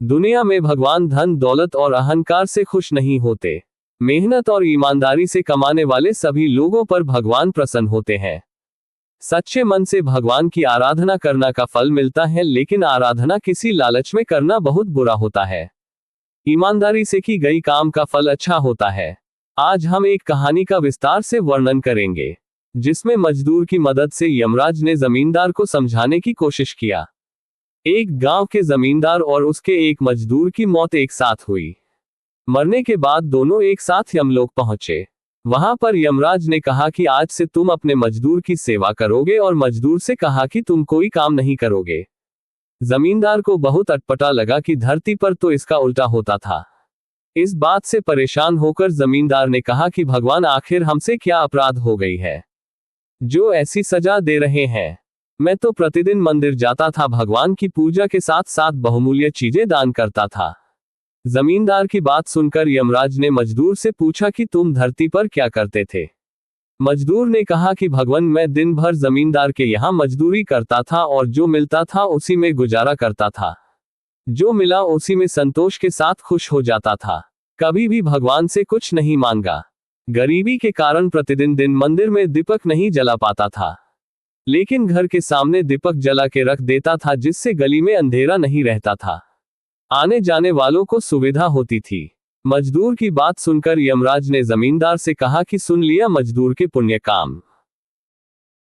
दुनिया में भगवान धन दौलत और अहंकार से खुश नहीं होते। मेहनत और ईमानदारी से कमाने वाले सभी लोगों पर भगवान प्रसन्न होते हैं। सच्चे मन से भगवान की आराधना करना का फल मिलता है, लेकिन आराधना किसी लालच में करना बहुत बुरा होता है। ईमानदारी से की गई काम का फल अच्छा होता है। आज हम एक कहानी का विस्तार से वर्णन करेंगे, जिसमें मजदूर की मदद से यमराज ने जमींदार को समझाने की कोशिश किया। एक गांव के जमींदार और उसके एक मजदूर की मौत एक साथ हुई। मरने के बाद दोनों एक साथ यमलोक पहुंचे। वहां पर यमराज ने कहा कि आज से तुम अपने मजदूर की सेवा करोगे, और मजदूर से कहा कि तुम कोई काम नहीं करोगे। जमींदार को बहुत अटपटा लगा कि धरती पर तो इसका उल्टा होता था। इस बात से परेशान होकर जमींदार ने कहा कि भगवान आखिर हमसे क्या अपराध हो गई है, जो ऐसी सजा दे रहे हैं। मैं तो प्रतिदिन मंदिर जाता था, भगवान की पूजा के साथ साथ बहुमूल्य चीजें दान करता था। जमींदार की बात सुनकर यमराज ने मजदूर से पूछा कि तुम धरती पर क्या करते थे। मजदूर ने कहा कि भगवान, मैं दिन भर जमींदार के यहाँ मजदूरी करता था और जो मिलता था उसी में गुजारा करता था। जो मिला उसी में संतोष के साथ खुश हो जाता था। कभी भी भगवान से कुछ नहीं मांगा। गरीबी के कारण प्रतिदिन दिन मंदिर में दीपक नहीं जला पाता था, लेकिन घर के सामने दीपक जला के रख देता था, जिससे गली में अंधेरा नहीं रहता था। आने जाने वालों को सुविधा होती थी। मजदूर की बात सुनकर यमराज ने जमींदार से कहा कि सुन लिया मजदूर के पुण्य काम।